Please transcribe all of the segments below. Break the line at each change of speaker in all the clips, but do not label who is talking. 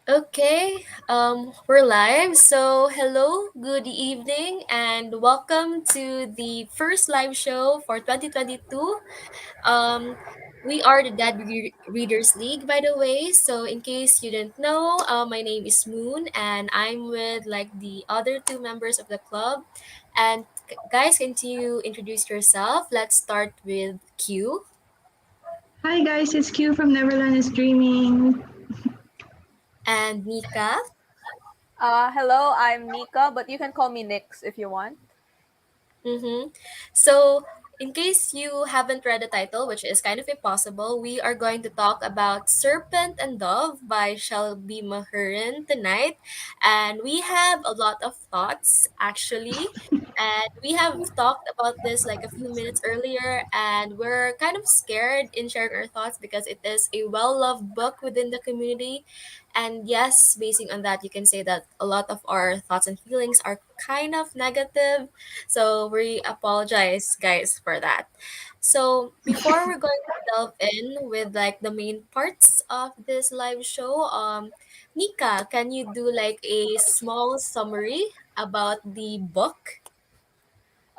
Okay, we're live. So, hello, good evening, and welcome to the first live show for 2022. Um, we are the Readers League, by the way. So, in case you didn't know, my name is Moon, and I'm with like the other two members of the club. And guys, can you introduce yourself? Let's start with Q
Hi guys, it's Q from Neverland is Dreaming.
and Nika.
Hello, I'm Nika, but you can call me Nix if you want.
Mm-hmm. So, in case you haven't read the title, which is kind of impossible, we are going to talk about Serpent and Dove by Shelby Mahurin tonight. And we have a lot of thoughts, actually. And we have talked about this like a few minutes earlier, and we're kind of scared in sharing our thoughts because it is a well loved book within the community. And yes, basing on that, you can say that a lot of our thoughts and feelings are kind of negative, so we apologize, guys, for that. So before we're going to delve in with like the main parts of this live show, Nika, can you do like a small summary about the book?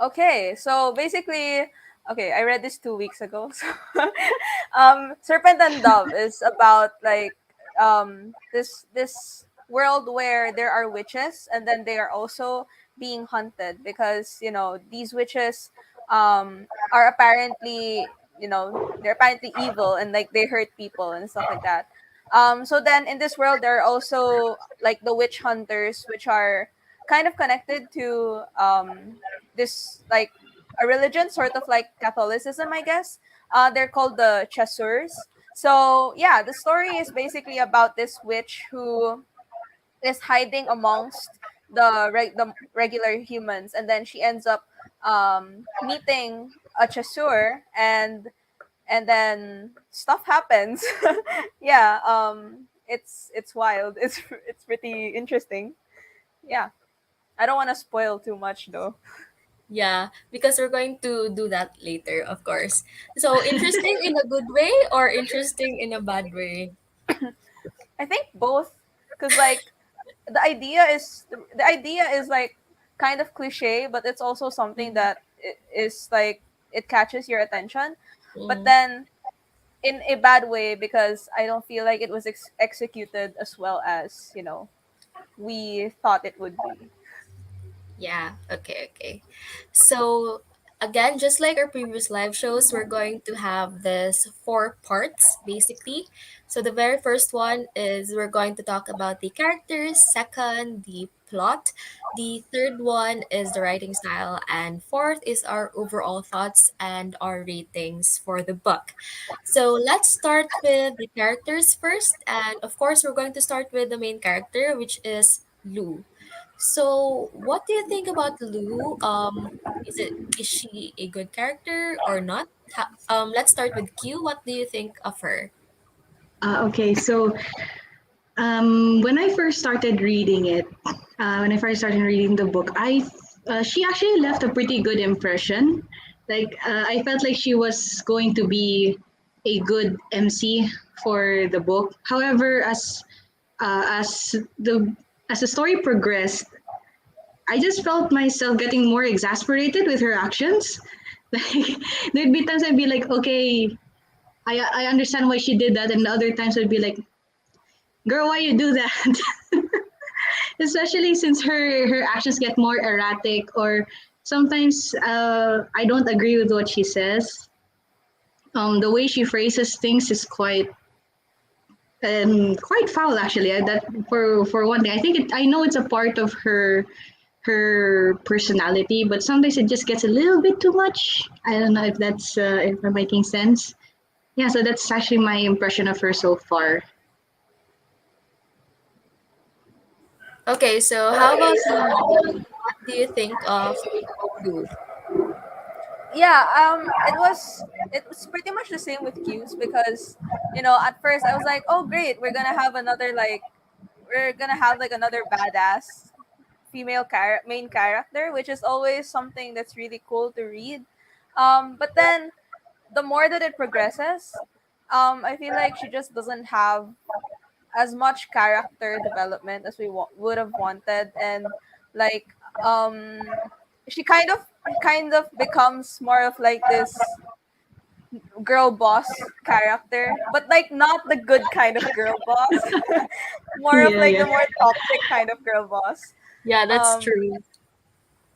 Okay, I read this 2 weeks ago. So, Serpent and Dove is about like this world where there are witches, and then they are also being hunted because these witches are apparently they're apparently evil and like they hurt people and stuff like that. So then in this world there are also like the witch hunters, which are kind of connected to this like a religion sort of like Catholicism, I guess. They're called the Chasseurs. So yeah, the story is basically about this witch who is hiding amongst the regular humans, and then she ends up meeting a Chasseur, and then stuff happens. Yeah, it's wild. It's pretty interesting. Yeah, I don't want to spoil too much though.
Yeah, because we're going to do that later, of course. So interesting in a good way or interesting in a bad way?
I think both, because like the idea is like kind of cliche, but it's also something
Mm,
that is like it catches your attention, but
mm.
then in a bad way because I don't feel like it was executed as well as we thought it would be.
Yeah, okay, okay. So, again, just like our previous live shows, we're going to have this four parts basically. So, the very first one is we're going to talk about the characters, second, the plot, the third one is the writing style, and fourth is our overall thoughts and our ratings for the book. So, let's start with the characters first, and of course, we're going to start with the main character, which is Lou. So, what do you think about Lou? Is she a good character or not? Let's start with Q. What do you think of her?
Okay, so when I first started reading it, when I first started reading the book, she actually left a pretty good impression. I felt like she was going to be a good MC for the book. However, as the as the story progressed, I just felt myself getting more exasperated with her actions. Like there'd be times I'd be like, okay, I understand why she did that, and other times I'd be like, girl, why you do that? Especially since her actions get more erratic, or sometimes I don't agree with what she says. The way she phrases things is quite foul, actually. That for one thing, I think I know it's a part of her personality, but sometimes it just gets a little bit too much. I don't know if I'm making sense. Yeah, so that's actually my impression of her so far.
Okay, so how about you, Nika? What do you think of Lou?
Yeah, it was pretty much the same with Q's because at first I was like, oh great, we're gonna have like another badass female main character, which is always something that's really cool to read. But then the more that it progresses, I feel like she just doesn't have as much character development as we would have wanted, and like um she kind of becomes more of like this girl boss character, but like not the good kind of girl boss. More of
Yeah,
like
yeah.
the more toxic kind of girl boss.
Yeah, that's
um
true.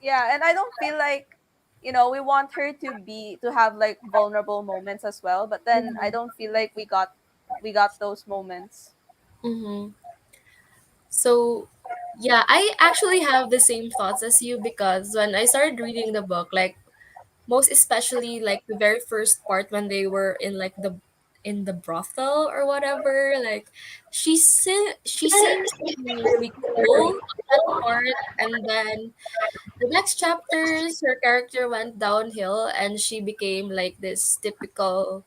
yeah, and I don't feel like, we want her to have like vulnerable moments as well, but then I
Mm-hmm.
don't feel like we got those moments.
Mm-hmm. So, yeah, I actually have the same thoughts as you because when I started reading the book, like most especially like the very first part when they were in the brothel or whatever, like she seems to be really cool on that part, and then the next chapters her character went downhill and she became like this typical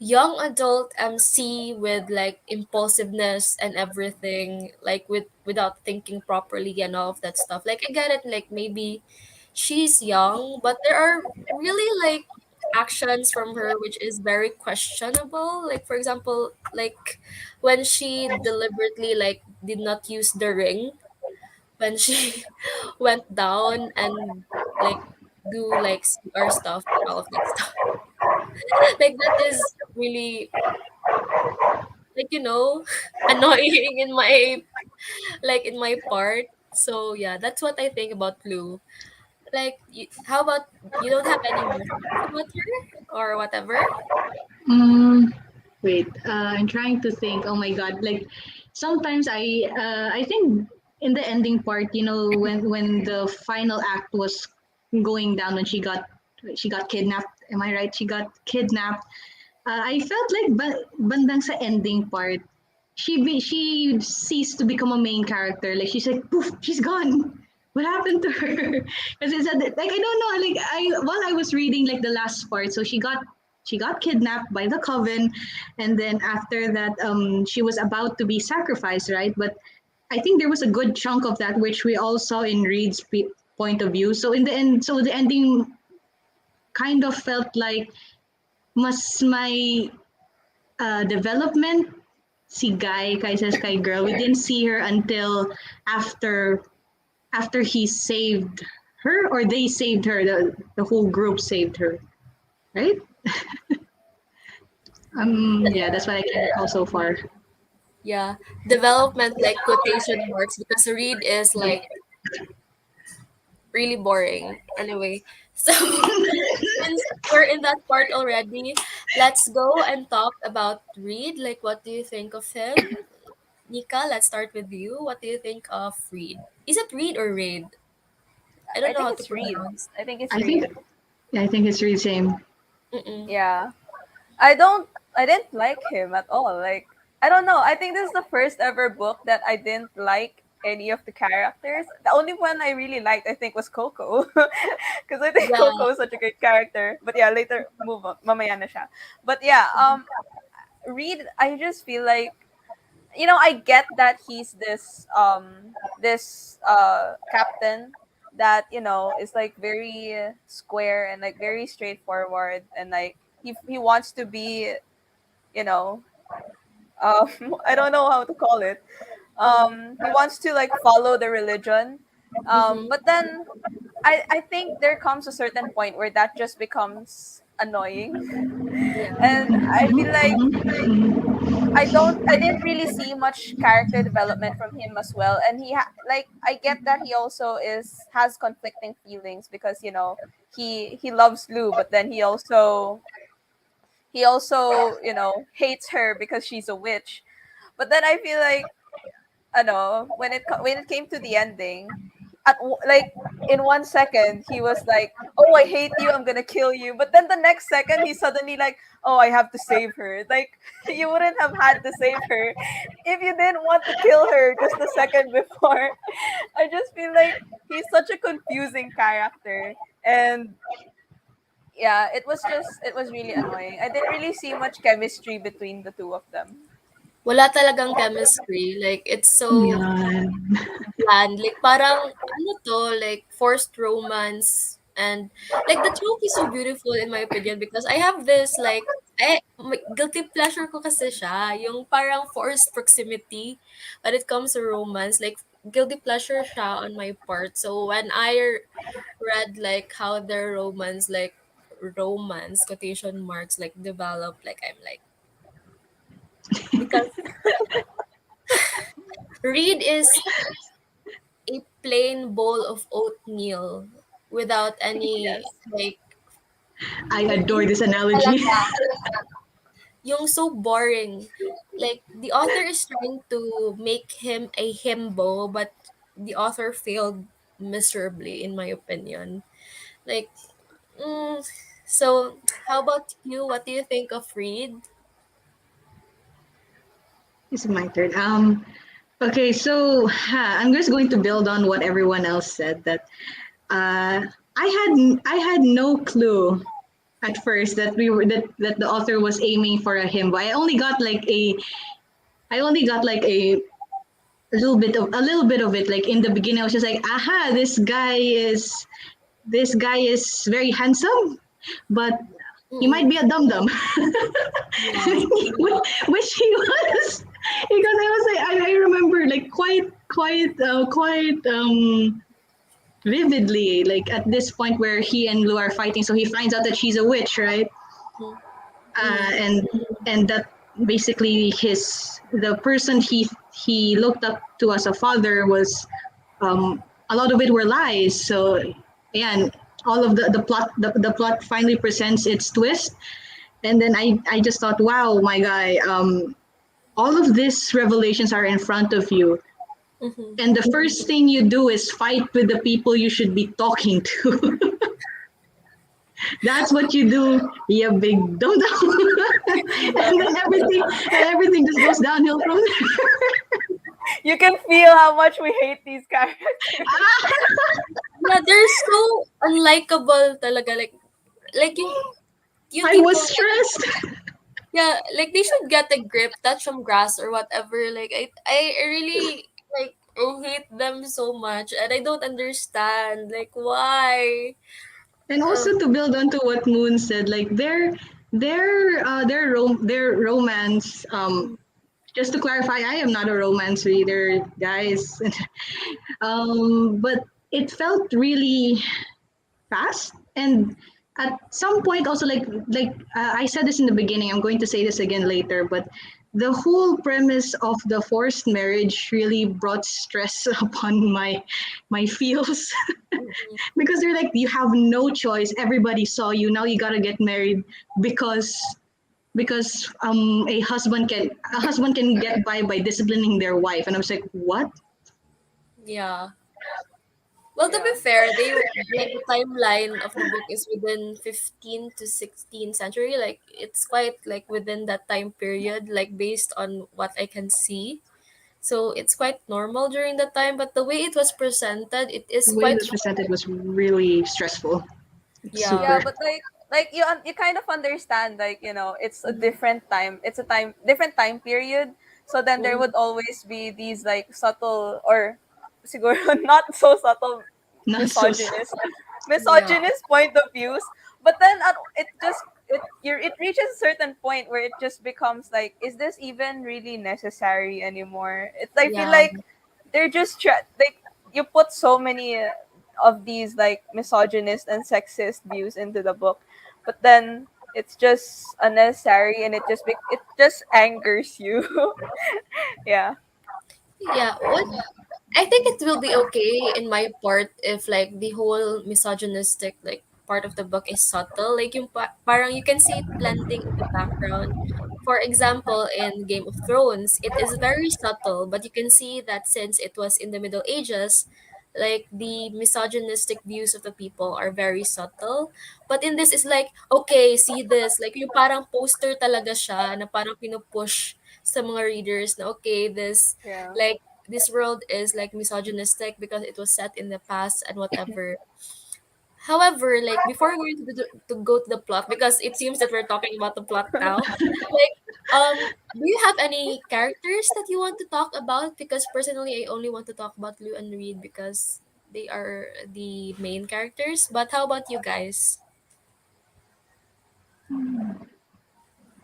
young adult MC with like impulsiveness and everything, like without thinking properly and all of that stuff. Like I get it, like maybe she's young, but there are really like actions from her which is very questionable. Like for example, like when she deliberately like did not use the ring when she went down and like do like CR stuff and all of that stuff. Like that is really like annoying in my in my part. So yeah, that's what I think about Blue. Like how about you don't have any more thoughts about her or whatever?
Mm, wait, I'm trying to think. Oh my god, like sometimes I think in the ending part, when the final act was going down when she got kidnapped. Am I right? She got kidnapped. I felt like bandang sa ending part, she ceased to become a main character. Like she's like poof, she's gone. What happened to her? Because it's like I don't know. Like while I was reading like the last part, so she got kidnapped by the coven, and then after that, she was about to be sacrificed, right? But I think there was a good chunk of that which we all saw in Reed's point of view. So in the end, so the ending kind of felt like mas my development si guy kaysa kay girl. We didn't see her until after after he saved her, or they saved her. The whole group saved her, right? Yeah, that's what I can recall so far.
Yeah, development like quotation marks because Reed is like really boring. Anyway, so since we're in that part already, let's go and talk about Reed. Like, what do you think of him? Nika, let's start with you. What do you think of Reed? Is it Reed or Raid? I don't
I
know
think
how to
it's Reed.
pronounce.
I think it's
I think
Reed.
yeah, I think it's really same.
Mm-mm.
Yeah. I didn't like him at all. Like, I don't know. I think this is the first ever book that I didn't like any of the characters. The only one I really liked, I think, was Coco. Because I think
Yeah.
Coco is such a great character. But yeah, later move on. Mamaya na siya. But yeah, Reed, I just feel like, I get that he's this captain that, is like very square and like very straightforward, and like he wants to be, you know I don't know how to call it. He wants to like follow the religion.
Mm-hmm.
But then I think there comes a certain point where that just becomes annoying.
Yeah.
And I feel like
Mhm.
I didn't really see much character development from him as well. And like, I get that he also has conflicting feelings, because he loves Lou, but then he also hates her because she's a witch. But then I feel like, when it came to the ending, like, in 1 second he was like, "Oh, I hate you, I'm gonna kill you," but then the next second he's suddenly like, "Oh, I have to save her." Like, you wouldn't have had to save her if you didn't want to kill her just a second before. I just feel like he's such a confusing character. And yeah, it was really annoying. I didn't really see much chemistry between the two of them.
Wala talagang chemistry. Like, it's so
Yeah.
bland. Like, parang, ano to, like, forced romance. And, like, the trope is so beautiful in my opinion because I have this, like, guilty pleasure ko kasi siya, yung parang forced proximity when it comes to romance. Like, guilty pleasure siya on my part. So, when I read, like, how their romance, quotation marks, like, develop, like, I'm like, because Reed is a plain bowl of oatmeal without any,
Yes.
like,
I adore
hindi
this analogy.
talaga. Yung so boring. Like, the author is trying to make him a himbo, but the author failed miserably, in my opinion. Like, mm, so, how about you? What do you think of Reed?
It's my turn. Okay, so I'm just going to build on what everyone else said. That I had no clue at first that that the author was aiming for a hymn. But I only got like a little bit of it. Like in the beginning, I was just like, aha, this guy is very handsome, but he might
Mm-mm.
be a dum dum,
Yeah.
which he was. Because I was like, I remember like quite vividly, like at this point where he and Lou are fighting. So he finds out that she's a witch, right?
Mm-hmm.
And that basically the person he looked up to as a father was a lot of it were lies. So yeah, and all of the plot finally presents its twist. And then I just thought, wow, my guy, all of these revelations are in front of you,
Mm-hmm.
and the first thing you do is fight with the people you should be talking to. That's what you do, you big dum dum.
Yeah.
And then everything just goes downhill from there.
You can feel how much we hate these characters.
Yeah, they're so unlikable talaga. Like yung
I was
tipong, like,
stressed.
yeah, like, they should get a grip, touch some grass or whatever. Like, I really, like, I hate them so much, and I don't understand, like, why.
And
Um,
also to build on to what Moon said, like their romance. Just to clarify, I am not a romance reader, guys. But it felt really fast, and at some point also like I said this in the beginning, I'm going to say this again later, but the whole premise of the forced marriage really brought stress upon my feels. Because they're like, you have no choice, everybody saw you, now you gotta get married because a husband can get by disciplining their wife, and I was like, what?
yeah. Well, to be
Yeah.
fair, like, the timeline of the book is within 15th to 16th century. Like, it's quite, like, within that time period, like, based on what I can see. So it's quite normal during that time, but the way it was presented, it is
The way it
quite
was presented was really stressful.
yeah.
Yeah,
Super.
but like you kind of understand, like, it's a different time. It's a different time period. So then there
Mm,
would always be these like subtle or siguro not so subtle
Not so
misogynist
yeah.
misogynist point of views. But then it reaches a certain point where it just becomes like, is this even really necessary anymore? I feel
Yeah.
like they're just like, you put so many of these like misogynist and sexist views into the book, but then it's just unnecessary, and it just angers you. Yeah.
Yeah. What I think it will be okay in my part if, like, the whole misogynistic, like, part of the book is subtle. Like, yung parang you can see it blending in the background. For example, in Game of Thrones, it is very subtle, but you can see that since it was in the Middle Ages, like, the misogynistic views of the people are very subtle. But in this is like, okay, see this. Like, yung parang poster talaga siya na parang pinupush sa mga readers na, okay,
Yeah.
like, this world is, like, misogynistic because it was set in the past and whatever. However, like, before going to go to the plot, because it seems that we're talking about the plot now, like, do you have any characters that you want to talk about? Because personally, I only want to talk about Lou and Reed because they are the main characters. But how about you guys?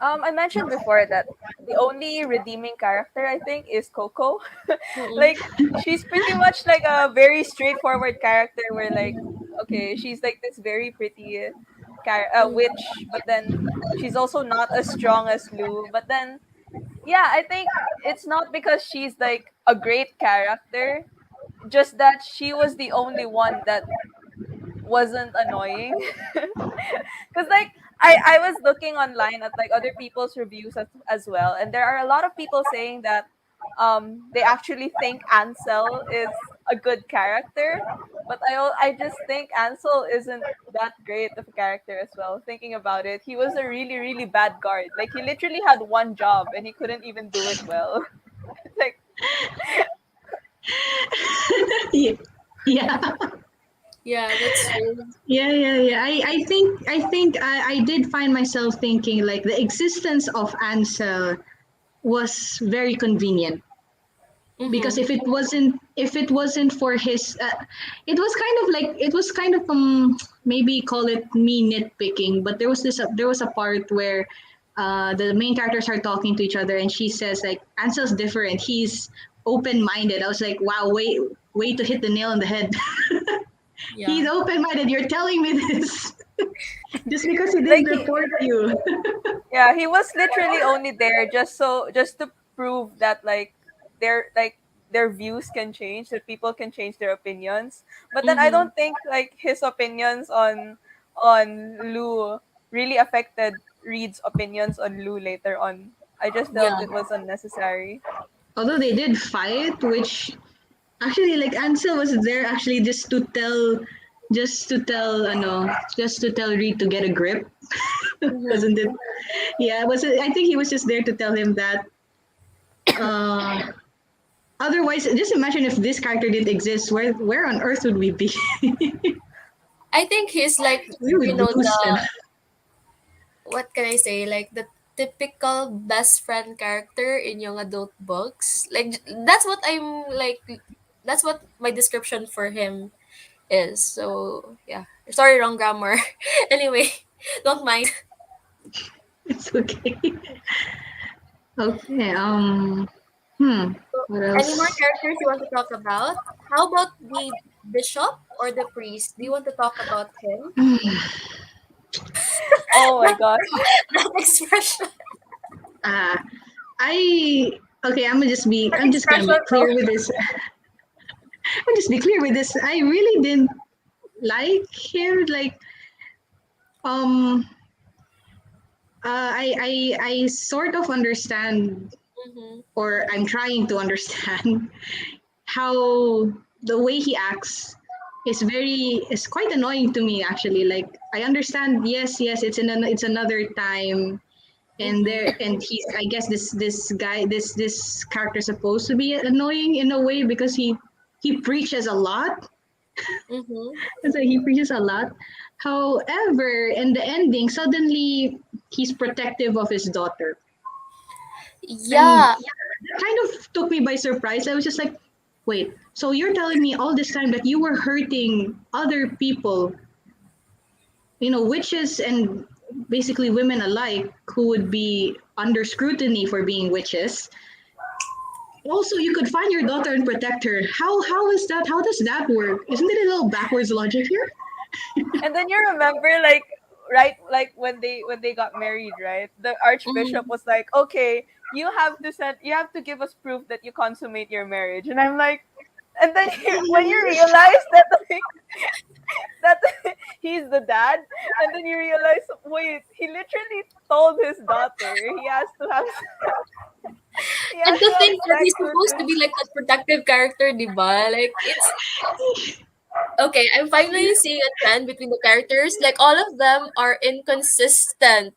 I mentioned before that the only redeeming character I think is Coco.
Mm-mm.
Like she's pretty much like a very straightforward character where like okay, she's like this very pretty witch, but then she's also not as strong as Lou. But then yeah, I think it's not because she's like a great character, just that she was the only one that wasn't annoying. Because like I was looking online at like other people's reviews as well, and there are a lot of people saying that they actually think Ansel is a good character, but I just think Ansel isn't that great of a character as well. Thinking about it, he was a really bad guard. Like he literally had one job and he couldn't even do it well. Like
Yeah. Yeah.
Yeah, that's true.
Yeah. I did find myself thinking like the existence of Ansel was very convenient because
Mm-hmm.
if it wasn't for his it was kind of like it was kind of maybe call it me nitpicking, but there was a part where the main characters are talking to each other and she says like Ansel's different, he's open-minded. I was like, wow, way to hit the nail on the head.
Yeah.
He's open-minded, you're telling me this just because he didn't
like he
report you.
Yeah, he was literally only there just to prove that like their views can change, that people can change their opinions. But then I
Mm-hmm.
don't think like his opinions on Lou really affected Reed's opinions on Lou later on. I just felt
Yeah.
it was unnecessary.
Although they did fight, which actually, like Ansel was there actually just to tell Reed to get a grip,
Mm-hmm.
wasn't it? Yeah, was it? I think he was just there to tell him that. Uh, Otherwise, just imagine if this character didn't exist. Where on earth would we be?
I think he's like,
We would lose them.
what can I say? Like the typical best friend character in young adult books. Like that's what I'm like. That's what my description for him is. So yeah. Sorry, wrong grammar. Anyway, don't mind.
It's okay. Okay. Hmm.
So,
What
any more
else?
characters you want to talk about? How about the bishop or the priest? Do you want to talk about him?
Oh my
that,
gosh.
that expression.
Uh, I okay.
That
I'm just gonna
expression,
be
bro.
clear with this. I'll just be clear with this. I really didn't like him. Like um I sort of understand,
Mm-hmm.
or I'm trying to understand how the way he acts is quite annoying to me actually. Like I understand, yes, it's another time, and
Mm-hmm.
there and he's, I guess this guy, this character supposed to be annoying in a way because he preaches a lot.
Mm-hmm.
So he preaches a lot. However, in the ending, suddenly he's protective of his daughter. And
Yeah.
that kind of took me by surprise. I was just like, wait, so you're telling me all this time that you were hurting other people, witches and basically women alike who would be under scrutiny for being witches. Also, you could find your daughter and protect her. How is that? How does that work? Isn't it a little backwards logic here?
And then you remember like right like when they got married, right? The archbishop
Mm-hmm.
was like, "Okay, you have to give us proof that you consummate your marriage." And I'm like, and then when you realize that like that he's the dad, and then you realize, wait, he literally told his daughter he
And
has
to
to have
think that
sex
he's
with
supposed to
this.
be like that protective character, diba? Like, it's okay. I'm finally seeing a trend between the characters. Like, all of them are inconsistent.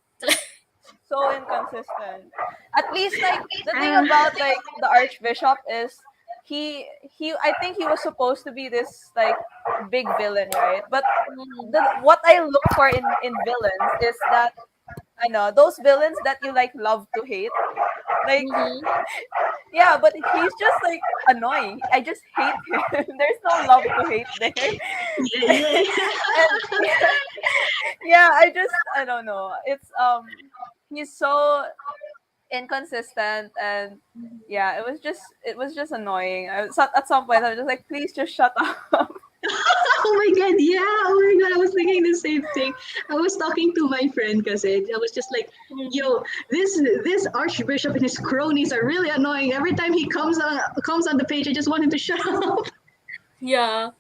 So inconsistent. At least like the thing
Uh,
about like the archbishop is he I think he was supposed to be this like big villain, right? But
Mm-hmm.
the what I look for in villains is that I know those villains that you like love to hate. Like
Mm-hmm.
yeah, but he's just like annoying. I just hate him. There's no love to hate there.
yeah.
And yeah, yeah, I don't know. It's he's so inconsistent, and yeah, it was just annoying. At some point I was just like, please just shut up.
Oh my god, yeah. Oh my god, I was thinking the same thing. I was talking to my friend because I was just like,
Mhm.
yo, this archbishop and his cronies are really annoying. Every time he comes on the page, I just want him to shut up.
Yeah.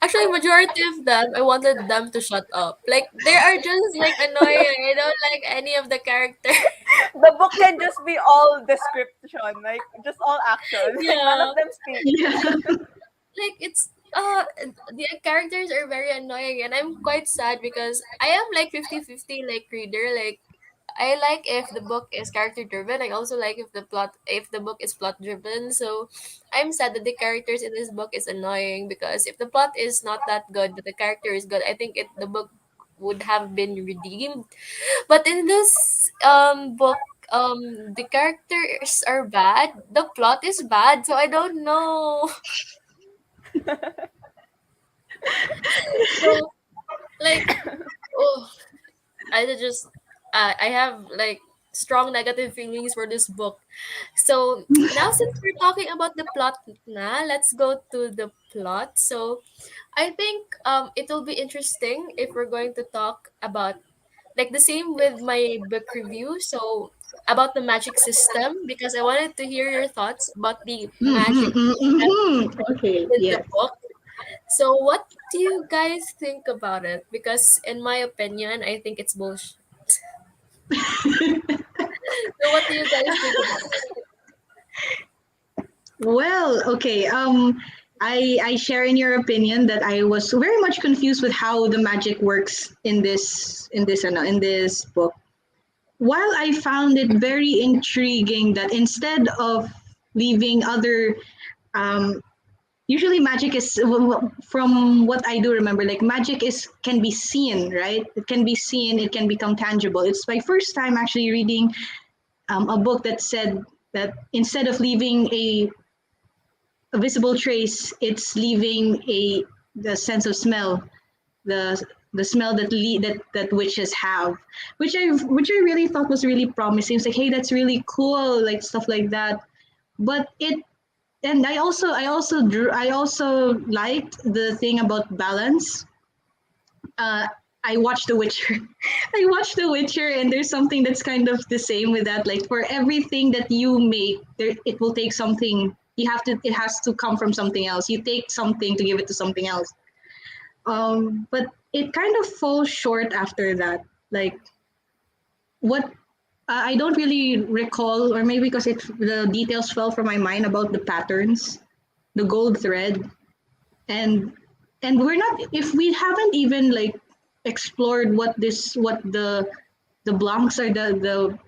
Actually, majority of them, I wanted them to shut up. Like, they are just, like, annoying. I don't like any of the characters.
The book can just be all description, like just all action, like none of
Yeah.
them speak.
Yeah.
Like, it's, the characters are very annoying, and I'm quite sad because I am, like, 50-50, like, reader. Like, I like if the book is character driven. I also like if the book is plot driven. So I'm sad that the characters in this book is annoying because if the plot is not that good, but the character is good, I think the book would have been redeemed. But in this book, the characters are bad. The plot is bad, so I don't know. So, like, oh, I have, like, strong negative feelings for this book. So now, since we're talking about the plot na, let's go to the plot. So I think it will be interesting if we're going to talk about, like, the same with my book review. So about the magic system, because I wanted to hear your thoughts about the magic system
Okay,
in the
yes.
book. So what do you guys think about it? Because in my opinion, I think it's bullshit. So what do you guys think about it?
Well, okay. I share in your opinion that I was very much confused with how the magic works in this book. While I found it very intriguing that instead of leaving other um, usually magic is from what I do remember, like magic is can be seen, right? It can be seen, it can become tangible. It's my first time actually reading a book that said that instead of leaving a visible trace, it's leaving a the sense of smell, the the smell that witches have, which I really thought was really promising. It's like, hey, that's really cool, like stuff like that. But it and I also liked the thing about balance. uh I watched The Witcher. I watched The Witcher, and there's something that's kind of the same with that. Like for everything that you make, there it will take something. It has to come from something else. You take something to give it to something else. But it kind of falls short after that. Like what I don't really recall, or maybe because the details fell from my mind about the patterns, the gold thread, and we're not if we haven't even like explored what the blancs are the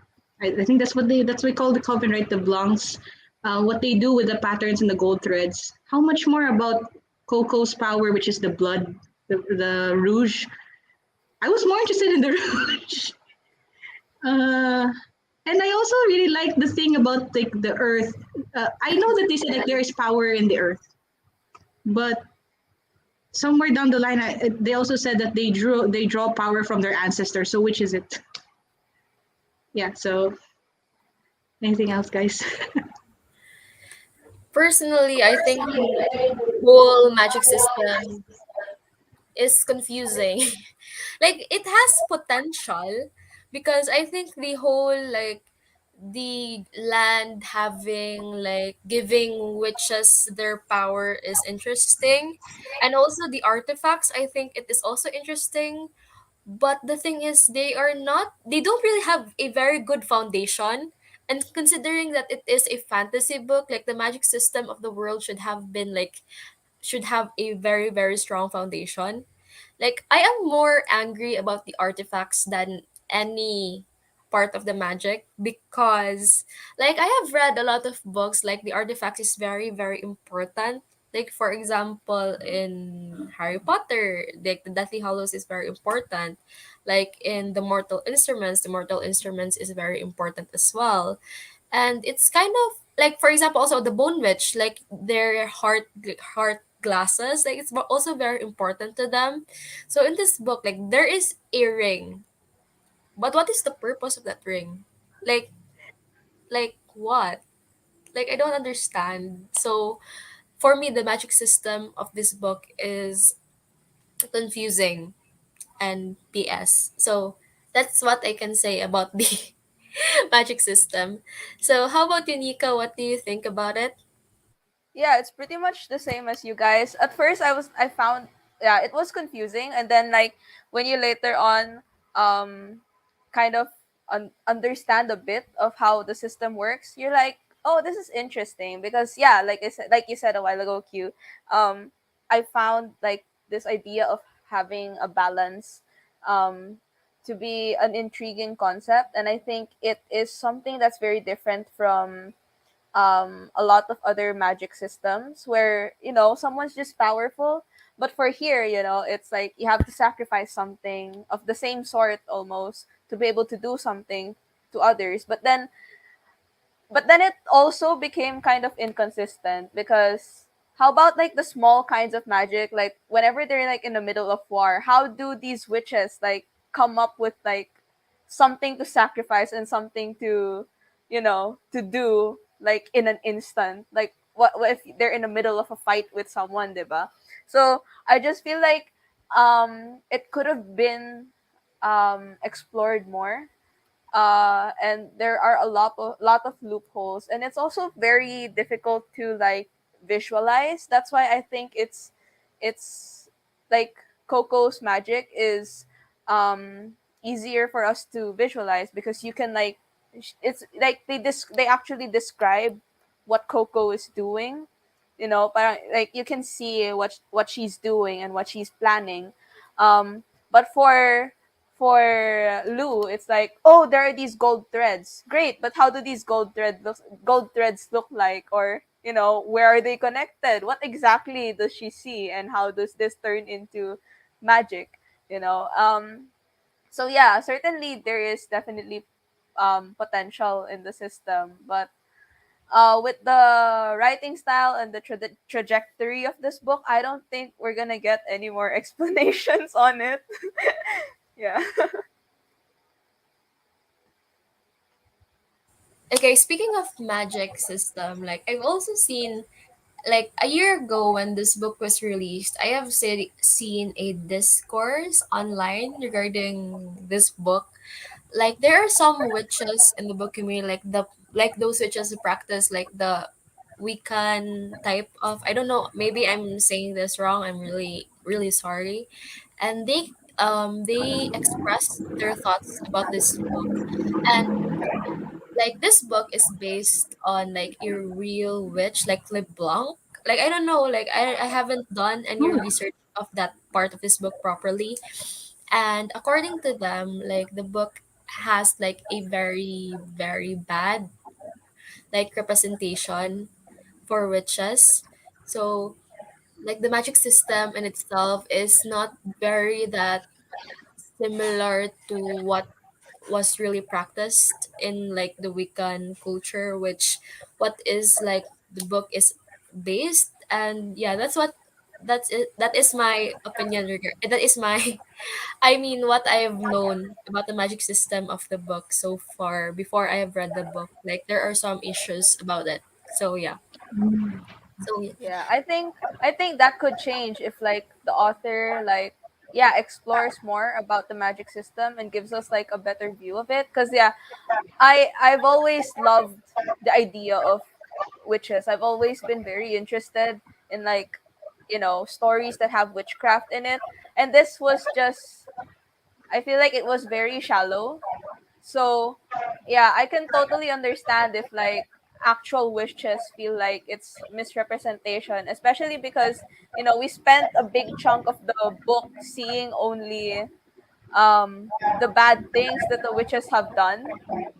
I think that's what we call the coven, right? The blancs, what they do with the patterns and the gold threads. How much more about Coco's power, which is the blood, the rouge. I was more interested in the rouge. Uh, and I also really like the thing about like the earth. I know that they said like there is power in the earth, but somewhere down the line, they also said that they draw power from their ancestors. So which is it? Yeah. So anything else, guys?
Personally, I think the whole magic system is confusing. Like, it has potential because I think the whole, like, the land having, like, giving witches their power is interesting, and also the artifacts, I think it is also interesting. But the thing is, they don't really have a very good foundation. And considering that it is a fantasy book, like, the magic system of the world should have a very, very strong foundation. Like, I am more angry about the artifacts than any part of the magic, because, like, I have read a lot of books, like, the artifact is very, very important. Like, for example, in Harry Potter, like, the Deathly Hallows is very important. Like, in the Mortal Instruments is very important as well. And it's kind of like, for example, also the Bone Witch, like, their heart glasses, like, it's also very important to them. So in this book, like, there is a ring But what is the purpose of that ring? Like what? Like I don't understand. So for me the magic system of this book is confusing and BS. So that's what I can say about the magic system. So how about you, Nika? What do you think about it?
Yeah, it's pretty much the same as you guys. At first I found, yeah, it was confusing, and then like when you later on um kind of understand a bit of how the system works, you're like, "Oh, this is interesting." Because yeah, like I said, like you said a while ago, Q, I found like this idea of having a balance um to be an intriguing concept, and I think it is something that's very different from a lot of other magic systems where someone's just powerful, but for here, it's like you have to sacrifice something of the same sort almost to be able to do something to others. But then it also became kind of inconsistent, because how about like the small kinds of magic, like whenever they're like in the middle of war, how do these witches like come up with like something to sacrifice and something to do like in an instant? Like what if they're in the middle of a fight with someone, diba? So I just feel like it could have been explored more, and there are a lot of loopholes, and it's also very difficult to like visualize. That's why I think it's like Coco's magic is um easier for us to visualize, because you can like it's like they actually describe what Coco is doing. Parang, like you can see what she's doing and what she's planning. But for Lou, it's like, oh, there are these gold threads. Great, but how do these gold threads look like? Or, where are they connected? What exactly does she see, and how does this turn into magic? You know. So yeah, certainly there is definitely potential in the system, but with the writing style and the trajectory of this book, I don't think we're gonna get any more explanations on it. Yeah.
Okay, speaking of magic system, like I've also seen like a year ago when this book was released, I have seen a discourse online regarding this book. Like there are some witches in the book community, like those witches who practice like the Wiccan type of, I don't know, maybe I'm saying this wrong. I'm really really sorry. And they express their thoughts about this book. And like this book is based on like a real witch, like LeBlanc. Like I don't know, like I haven't done any research of that part of this book properly. And according to them, like the book has like a very, very bad like representation for witches. So like the magic system in itself is not very that similar to what was really practiced in like the Wiccan culture, which what is like the book is based. And yeah, that's it. That is my opinion. That is my, I mean, what I have known about the magic system of the book so far before I have read the book. Like there are some issues about it. So yeah. So yeah.
Yeah, I think that could change if like the author like, yeah, explores more about the magic system and gives us like a better view of it. Cuz yeah, I've always loved the idea of witches. I've always been very interested in like, stories that have witchcraft in it. And this was just, I feel like it was very shallow. So, yeah, I can totally understand if like actual witches feel like it's misrepresentation, especially because, we spent a big chunk of the book seeing only the bad things that the witches have done,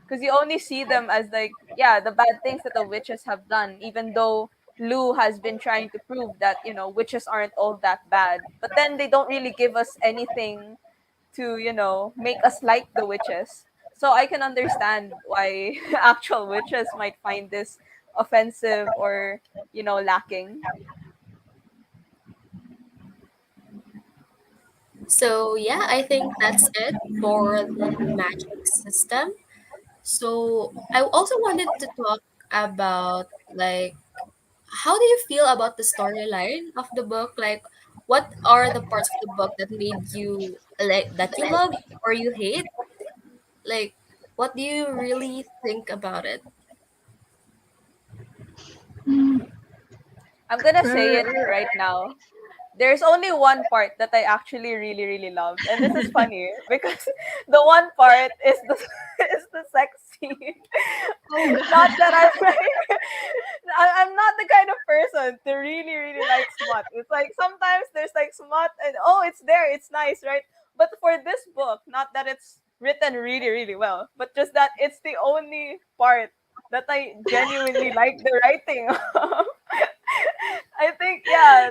because you only see them as like, yeah, the bad things that the witches have done, even though Lou has been trying to prove that, witches aren't all that bad. But then they don't really give us anything to, make us like the witches. So I can understand why actual witches might find this offensive or, lacking.
So yeah, I think that's it for the magic system. So I also wanted to talk about like how do you feel about the storyline of the book? Like what are the parts of the book that made you like that you love or you hate? Like what do you really think about it?
I'm gonna say it
Uh,
right now. There's only one part that I actually really really loved, and this is funny because the one part is the is the sex scene.
oh
Not that
god.
I'm like I'm not the kind of person to really really like smut. It's like sometimes there's like smut and oh it's there, it's nice, right? But for this book, not that it's written really really well, but just that it's the only part that I genuinely like the writing of. I think yeah,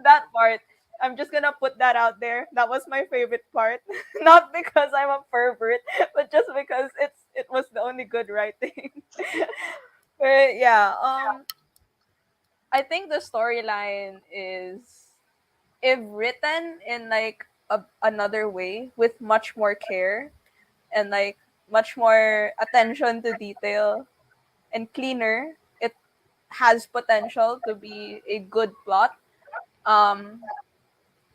that part. I'm just gonna put that out there. That was my favorite part, not because I'm a pervert, but just because it was the only good writing. But yeah, I think the storyline is if written in like another way with much more care and like much more attention to detail and cleaner, it has potential to be a good plot. Um,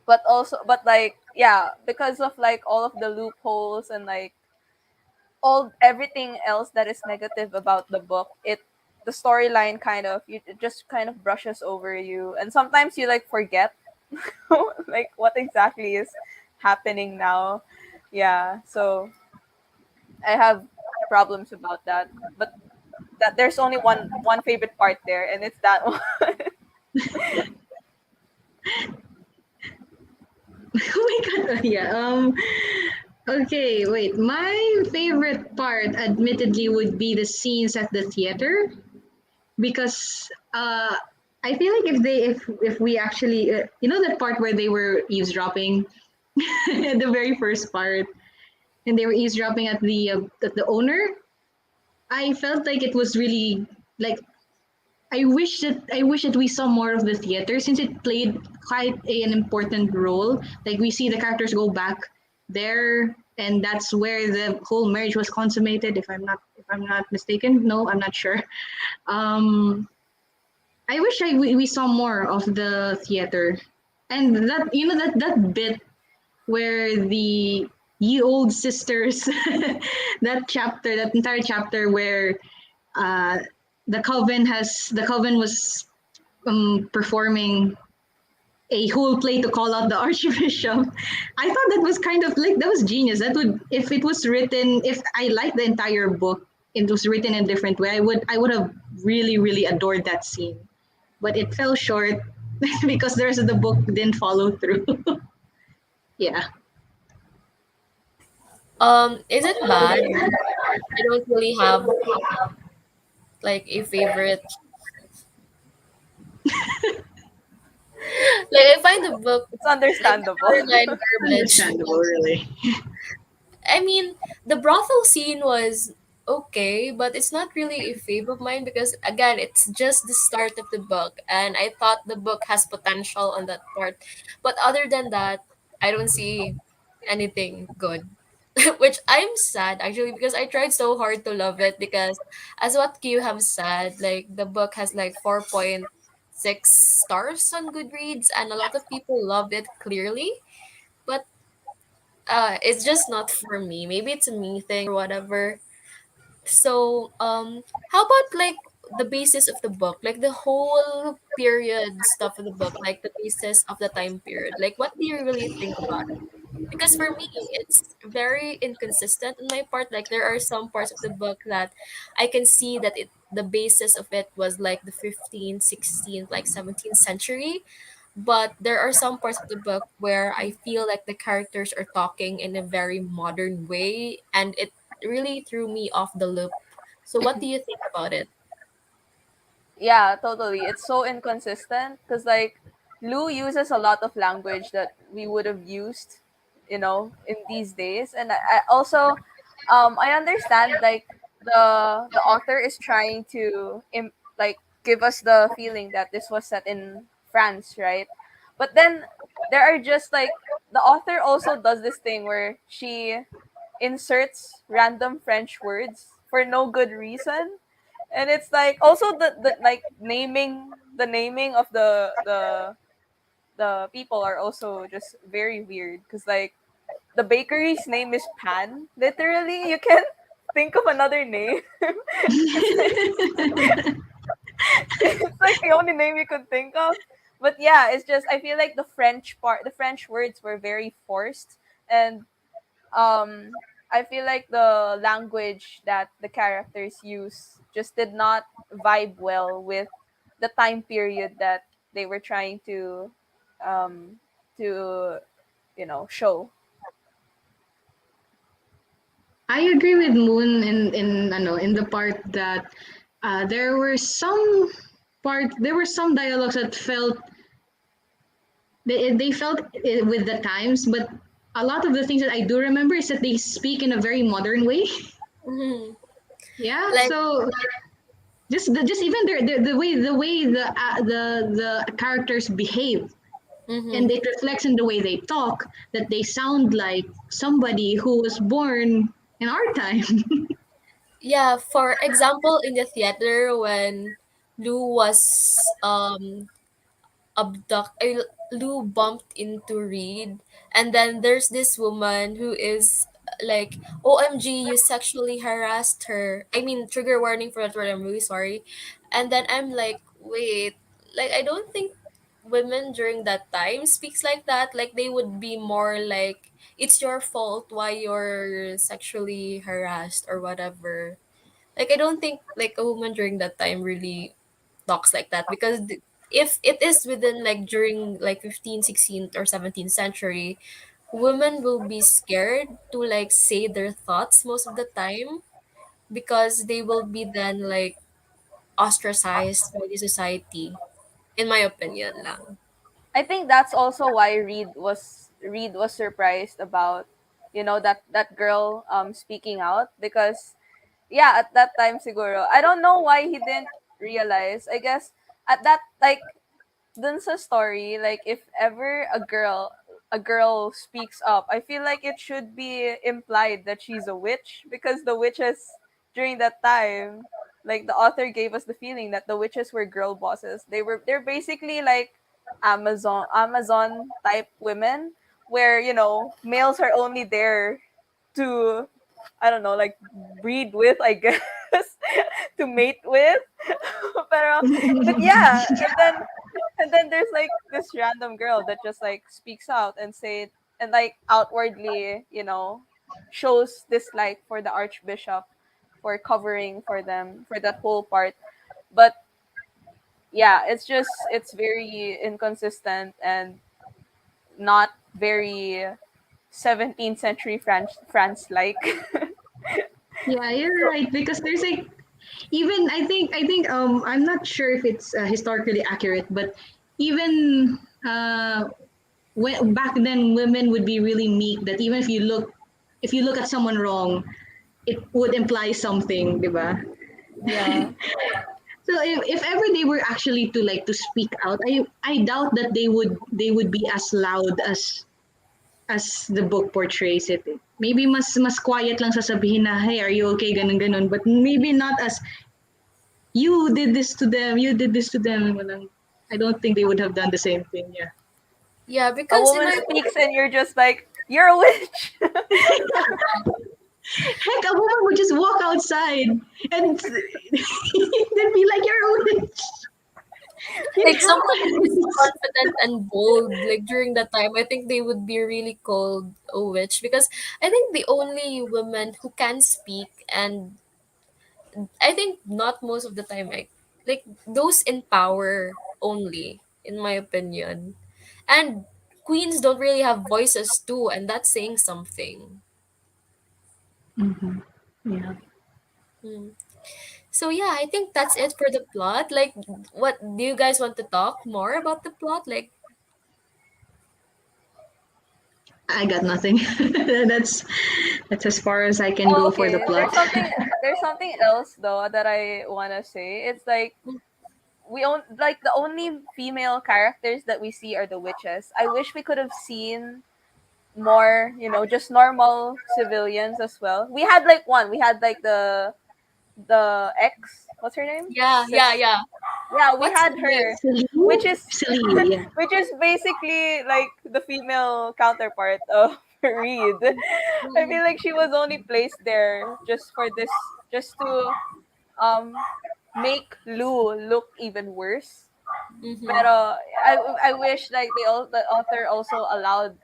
but also but like yeah because of like all of the loopholes and like all everything else that is negative about the book, the storyline kind of it just kind of brushes over you, and sometimes you like forget like what exactly is happening now. Yeah, so I have problems about that, but that there's only one favorite part there, and it's that one.
Oh my god. Yeah. Okay, wait. My favorite part, admittedly, would be the scenes at the theater because I feel like if we actually you know that part where they were eavesdropping, the very first part, and they were eavesdropping at the owner. I felt like it was really like I wish that we saw more of the theater since it played quite an important role. Like we see the characters go back there, and that's where the whole marriage was consummated. If I'm not mistaken, no, I'm not sure. I wish we saw more of the theater, and that you know that bit where the ye old sisters, that entire chapter where uh, the coven was performing a whole play to call out the archbishop. I thought that was kind of like that was genius. That would if it was written if I liked the entire book, it was written in a different way. I would have really adored that scene, but it fell short because the rest of the book didn't follow through. Yeah.
Is it bad? I don't really have like a favorite. Like I find the book
It's
like the
understandable.
storyline garbage.
Understandable, really.
I mean, the brothel scene was okay, but it's not really a fave of mine because again, it's just the start of the book, and I thought the book has potential on that part. But other than that, I don't see anything good. Which I'm sad actually because I tried so hard to love it because as what Q have said, like the book has like 4.6 stars on Goodreads and a lot of people loved it clearly. But it's just not for me. Maybe it's a me thing or whatever. So how about like the basis of the book, like the whole period stuff of the book, like the basis of the time period, like what do you really think about it? Because for me it's very inconsistent on my part. Like there are some parts of the book that I can see that the basis of it was like the 15th, 16th, like 17th century, but there are some parts of the book where I feel like the characters are talking in a very modern way and it really threw me off the loop. So what do you think about it?
Yeah, totally. It's so inconsistent because like Lou uses a lot of language that we would have used, in these days. And I also, I understand like the author is trying to like give us the feeling that this was set in France, right? But then there are just like the author also does this thing where she inserts random French words for no good reason. And it's like also the like naming of the people are also just very weird because like the bakery's name is Pan. Literally, you can't think of another name. it's like it's like the only name you could think of. But yeah, it's just I feel like the French words were very forced, and I feel like the language that the characters use just did not vibe well with the time period that they were trying um to show.
I agree with Moon in the part that there were some dialogues that felt they felt it with the times, but a lot of the things that I do remember is that they speak in a very modern way.
Mm-hmm.
Yeah,
Like,
so just even the way the characters behave, and
mm-hmm.
it reflects in the way they talk, that they sound like somebody who was born in our time.
Yeah, for example, in the theater when Lou was Lou bumped into Reed, and then there's this woman who is like, "OMG, you sexually harassed her." I mean, trigger warning for that word. I'm really sorry. And then I'm like, wait, like I don't think women during that time speaks like that. Like they would be more like, "It's your fault why you're sexually harassed or whatever." Like I don't think like a woman during that time really talks like that because if it is within like during like 15th, 16th or 17th century, women will be scared to like say their thoughts most of the time because they will be then like ostracized by the society, in my opinion lang.
I think that's also why Reed was surprised about that girl speaking out because yeah, at that time siguro I don't know why he didn't realize. I guess at that like dun sa story, like if ever a girl speaks up, I feel like it should be implied that she's a witch because the witches during that time, like the author gave us the feeling that the witches were girl bosses. They're basically like Amazon type women where, males are only there to I don't know, like breed with, I guess, to mate with. But yeah, and then there's like this random girl that just like speaks out and say and like outwardly, shows dislike for the archbishop for covering for them for that whole part. But yeah, it's very inconsistent and not very 17th century France like.
Yeah, you're right, because there's like, even I think I'm not sure if it's historically accurate, but even when back then women would be really meek, that even if you look at someone wrong, it would imply something, diba?
Yeah.
So if ever they were actually to speak out, I doubt that they would be as loud as the book portrays it. Maybe mas quiet lang sasabihin na, hey, are you okay, ganun ganun, but maybe not as, you did this to them. Walang- I don't think they would have done the same thing. Yeah.
Yeah,
A
because in
woman
my
speaks and you're just like, you're a witch.
Heck, a woman would just walk outside and they'd be like, "You're a witch." It
like someone who is
happens.
confident and bold like during that time, I think they would be really called a witch because I think the only women who can speak, and I think not most of the time, like those in power only, in my opinion. And queens don't really have voices too, and that's saying something.
Mm-hmm. Yeah.
Hmm. So yeah, I think that's it for the plot. Like, what do you guys want to talk more about the plot? Like,
I got nothing. that's as far as I can
Oh,
go for the
okay.
plot.
There's something else though that I wanna say. It's like the only female characters that we see are the witches. I wish we could have seen more, just normal civilians as well. We had like one. We had like the ex. What's her name?
Yeah, yeah, yeah.
Yeah, we
What's her
had
name?
her,
Celine?
which is
Celine, yeah.
which is basically like the female counterpart of Reed. I feel like she was only placed there just for this, just to um make Lou look even worse.
Mm-hmm.
Pero I wish like the author also allowed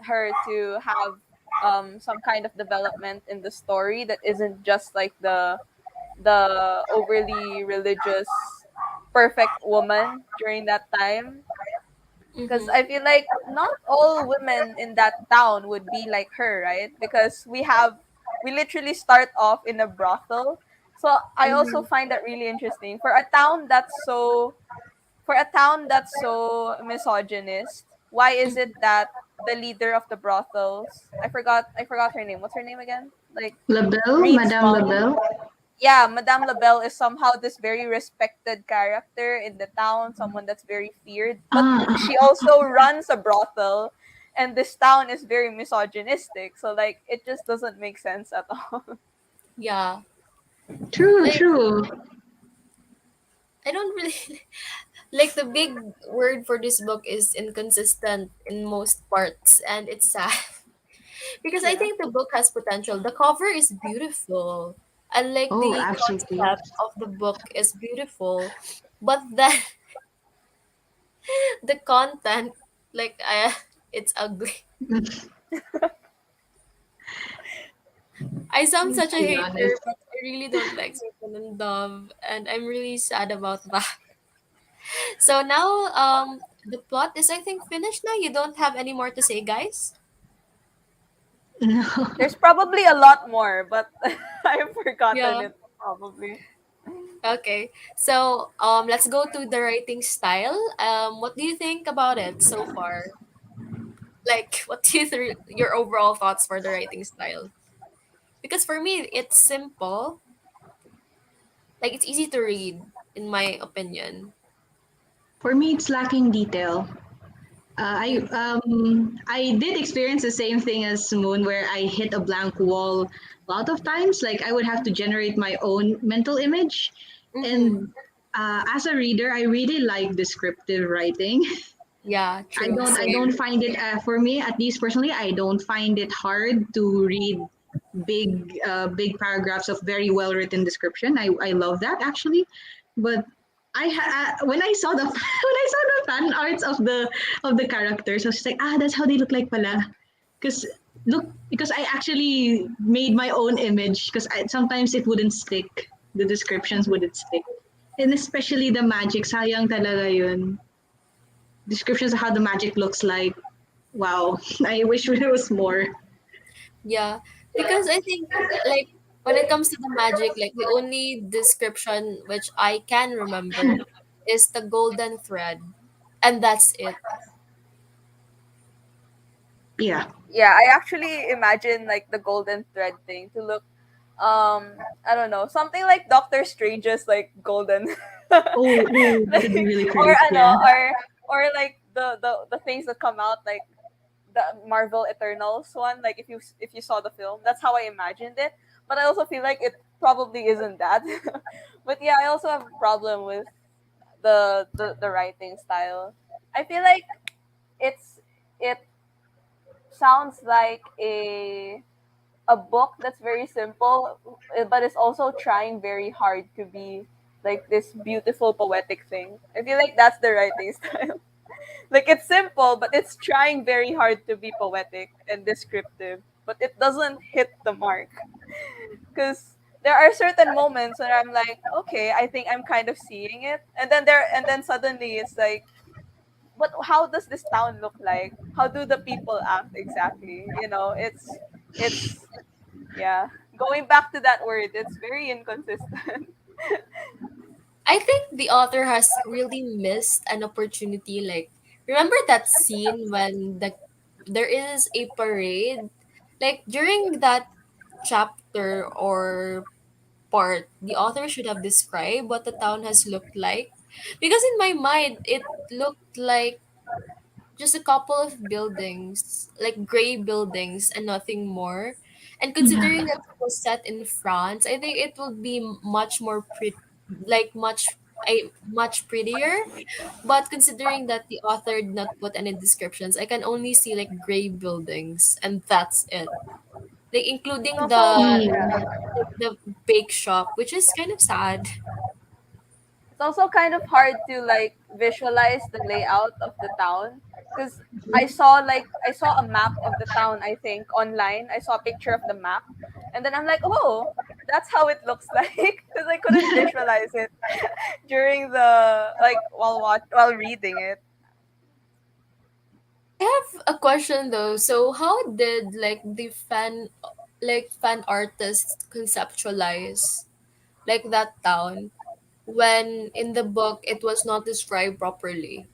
her to have some kind of development in the story that isn't just like the overly religious perfect woman during that time, because
Mm-hmm.
I feel like not all women in that town would be like her, right? Because we literally start off in a brothel. So I also
Mm-hmm.
find that really interesting for a town that's so misogynist. Why is it that the leader of the brothels, I forgot her name. What's her name again? Like
Labelle,
Reed's
Madame
mom.
Labelle.
Yeah, Madame Labelle is somehow this very respected character in the town, someone that's very feared. But
Ah, ah,
she
ah.
also runs a brothel, and this town is very misogynistic. So like it just doesn't make sense at all.
Yeah.
True,
Like
true.
I don't really like the big word for this book is inconsistent in most parts, and it's sad because I
Yeah.
think the book has potential. The cover is beautiful, and like
Oh,
the
absolutely.
concept of the book is beautiful, but then the content, like it's ugly. I sound
To
such a
be
hater,
honest.
but I really don't like Serpent and Dove, and I'm really sad about that. So now, the plot is I think finished now. You don't have any more to say, guys.
No.
There's probably a lot more, but I've forgotten
Yeah.
it probably.
Okay. So, let's go to the writing style. What do you think about it so far? Like, what do you your overall thoughts for the writing style? Because for me, it's simple. Like, it's easy to read, in my opinion.
For me, it's lacking detail.
Mm-hmm.
I did experience the same thing as Moon, where I hit a blank wall a lot of times. Like I would have to generate my own mental image,
Mm-hmm.
and as a reader, I really like descriptive writing.
Yeah,
I
true.
don't I don't
Same.
find it for me at least personally. I don't find it hard to read big paragraphs of very well written description. I love that actually, but when I saw the when I saw the fan arts of the characters, I was just like, ah, that's how they look like pala. Because because I actually made my own image because sometimes it wouldn't stick. The descriptions wouldn't stick, and especially the magic. Sayang talaga yun. Descriptions of how the magic looks like. Wow, I wish there was more.
Yeah, because I think like when it comes to the magic, like the only description which I can remember is the golden thread, and that's it.
Yeah.
Yeah, I actually imagine like the golden thread thing to look I don't know, something like Doctor Strange's like golden
Oh, oh, that would be
like,
really
or
pretty.
I know,
Yeah.
or like the things that come out like the Marvel Eternals one, like if you saw the film, that's how I imagined it. But I also feel like it probably isn't that. But yeah, I also have a problem with the writing style. I feel like it's it sounds like a book that's very simple, but is also trying very hard to be like this beautiful poetic thing. I feel like that's the writing style. Like it's simple, but it's trying very hard to be poetic and descriptive, but it doesn't hit the mark. Because there are certain moments where I'm like, okay, I think I'm kind of seeing it, and then suddenly it's like, but how does this town look like? How do the people act exactly? It's yeah. Going back to that word, it's very inconsistent.
I think the author has really missed an opportunity. Like, remember that scene when there is a parade? Like during that chapter or part, the author should have described what the town has looked like. Because in my mind, it looked like just a couple of buildings, like gray buildings and nothing more. And
Yeah.
considering that it was set in France, I think it would be much more pretty, like much prettier. But considering that the author did not put any descriptions, I can only see like gray buildings and that's it. Like
It's
including
also
Mm.
the bake shop, which is kind of sad.
it's also kind of hard to like visualize the layout of the town because I saw a map of the town, I think, online. I saw a picture of the map, and then I'm like, oh, that's how it looks like, because I couldn't visualize it during the like while reading it.
I have a question though. So how did like the fan artists conceptualize like that town when in the book it was not described properly?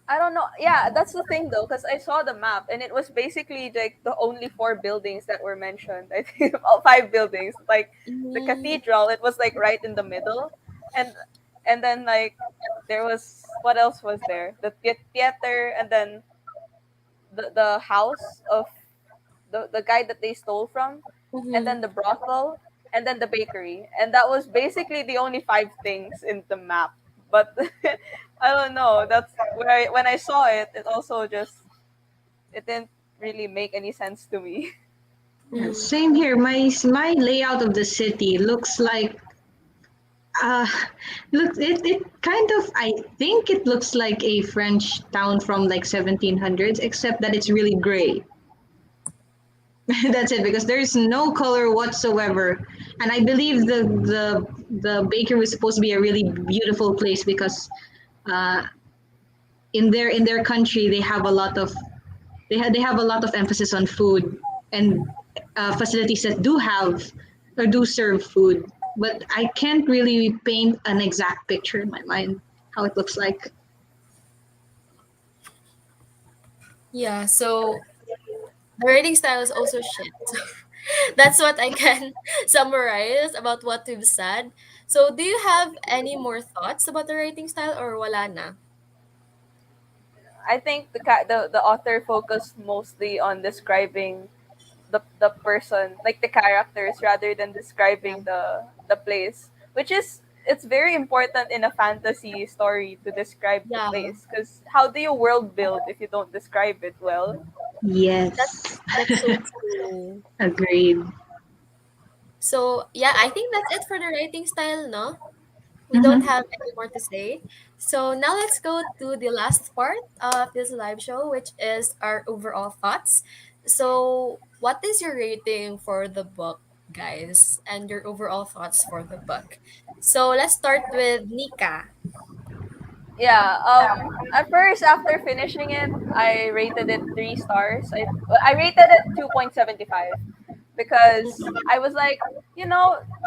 I don't know. Yeah, that's the thing though, because I saw the map and it was basically like the only four buildings that were mentioned. I think all five buildings. Like the
Mm,
cathedral, it was like right in the middle, and then like there was what else was there? The theater, and then the house of the guy that they stole from, and
mm-hmm,
then the brothel, and then the bakery, and that was basically the only five things in the map. But I don't know. That's where when I saw it, it also just it didn't really make any sense to me.
mm-hmm,
Same here. My layout of the city looks like uh look it kind of, I think it looks like a French town from like 1700s, except that it's really gray. That's it, because there's no color whatsoever. And I believe the bakery was supposed to be a really beautiful place because uh in their country they have a lot of they have a lot of emphasis on food and facilities that do have or do serve food, but I can't really paint an exact picture in my mind how it looks like.
yeah. So the writing style is also shit. That's what I can summarize about what we've said. So do you have any more thoughts about the writing style or wala na?
I think the author focused mostly on describing the person, like the characters, rather than
Yeah.
describing the place, which is it's very important in a fantasy story to describe the
Yeah.
place, because how do you world build if you don't describe it well?
Yes.
That's so true.
Agreed.
So yeah, I think that's it for the writing style, no? We don't
Hmm.
have any more to say. So now let's go to the last part of this live show, which is our overall thoughts. So what is your rating for the book, guys, and your overall thoughts for the book? So let's start with Nika.
Yeah. At first, after finishing it, I rated it 3 stars. I rated it 2.75 because I was like,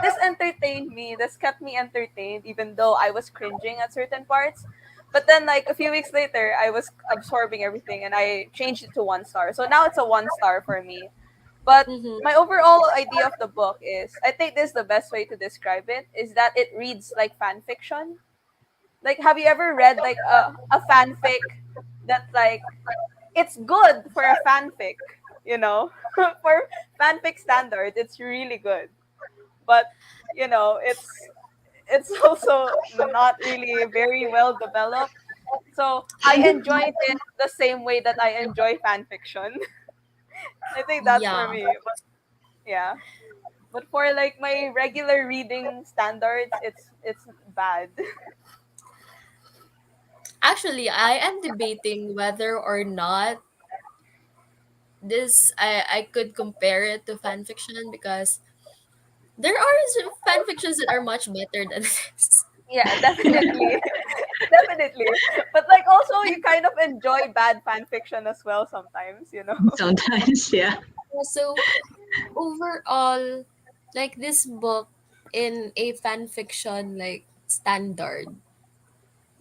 this entertained me. This kept me entertained, even though I was cringing at certain parts. But then, like a few weeks later, I was absorbing everything, and I changed it to 1 star. So now it's a 1 star for me. But
Mm-hmm.
my overall idea of the book is, I think this is the best way to describe it, is that it reads like fan fiction. Like, have you ever read like a fanfic that like it's good for a fanfic, you know? For fanfic standards, it's really good. But, it's also not really very well developed. So I
I think
enjoyed it the same way that I enjoy fan fiction. I think that's for
Yeah.
me. But yeah. But for like my regular reading standards, it's bad.
Actually, I am debating whether or not I could compare it to fan fiction because there are fan fictions that are much better than this.
Yeah, definitely. Definitely. But like also you kind of enjoy bad fan fiction as well sometimes.
sometimes, yeah.
So overall, like this book in a fan fiction like standard,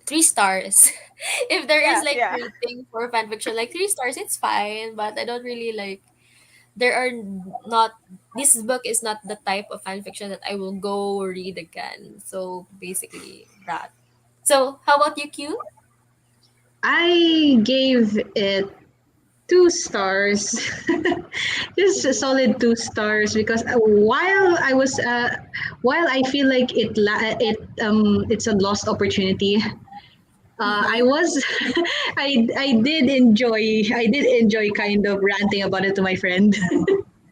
3 stars. If there is
Yeah,
like
yeah.
rating for fan fiction, like 3 stars, it's fine. But I don't really like. There are not. This book is not the type of fan fiction that I will go read again. So basically that. So how about you, Q?
I gave it 2 stars. Just a
Mm-hmm.
solid 2 stars because while I feel like it's a lost opportunity. I
Mm-hmm.
was I did enjoy kind of ranting about it to my friend.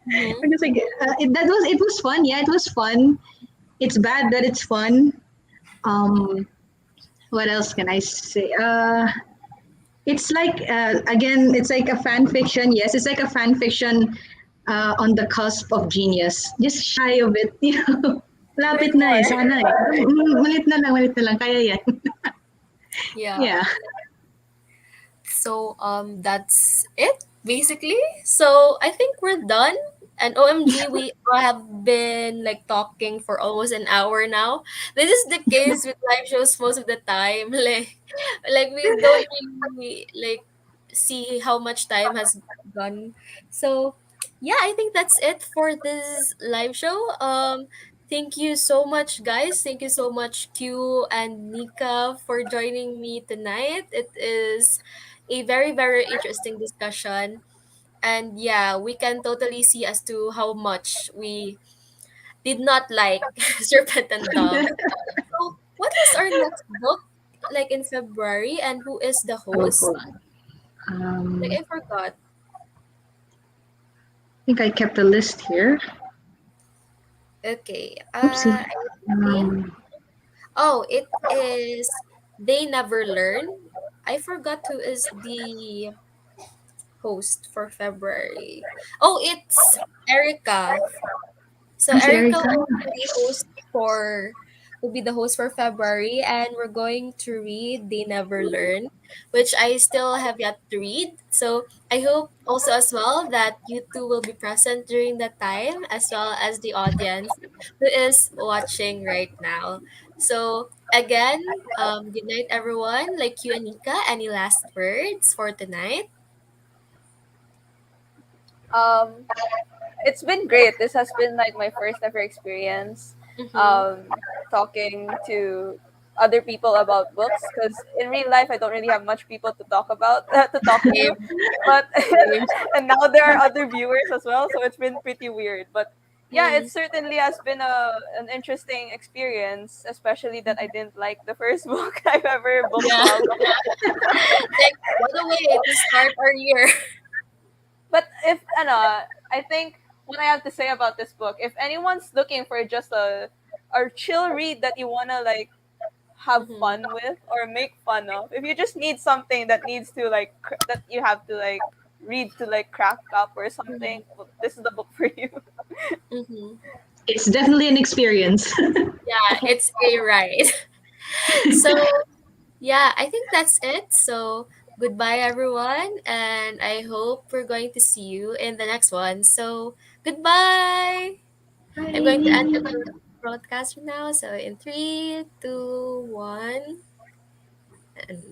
Mm-hmm.
I'm just like it was fun. Yeah, it was fun. It's bad that it's fun. Um, what else can I say? It's like again, it's like a fan fiction. Yes, it's like a fan fiction on the cusp of genius. Just shy of it, you know.
Read
Lapit na
more.
eh, sana eh. Malit na lang, kaya yan.
Yeah.
Yeah.
So that's it basically. So I think we're done. And OMG, we have been like talking for almost an hour now. This is the case with live shows most of the time. Like we don't really like see how much time has gone. So yeah, I think that's it for this live show. Thank you so much, guys. Thank you so much, Q and Nika, for joining me tonight. It is a very, very interesting discussion. And yeah, we can totally see as to how much we did not like Serpent and Dove. So, what is our next book like in February, and who is the
Oh
host?
god.
Like,
I
I forgot.
think I kept a list here.
Okay.
Oopsie.
I think.
Um,
Oh, it is They Never Learn. I forgot who is the host for February. Oh, it's Erica. So
si
Erica
Erica.
will be the host for February, and we're going to read They Never Learn, which I still have yet to read. So I hope also as well that you two will be present during that time, as well as the audience who is watching right now. So again, good night everyone. Like you, Anika, any last words for tonight?
Um, it's been great. This has been like my first ever experience
Mm-hmm.
um, talking to other people about books because in real life I don't really have much people to talk about to talk to,
Same,
but
same.
and now there are other viewers as well, so it's been pretty weird. But yeah, it
Mm.
certainly has been an interesting experience, especially that I didn't like the first book I've ever book
Yeah.
club.
Like, what a way to start our year.
But if I think what I have to say about this book, if anyone's looking for just a chill read that you wanna like have
Mm-hmm.
fun with or make fun of, if you just need something that needs to like that you have to like read to like crack up or something,
Mm-hmm.
well, this is the book for you.
Mm-hmm.
It's definitely an experience.
Yeah, it's a ride. So, yeah, I think that's it. So, goodbye, everyone. And I hope we're going to see you in the next one. So, goodbye. I'm going to end the
Bye.
broadcast now. So, in three, two, one, and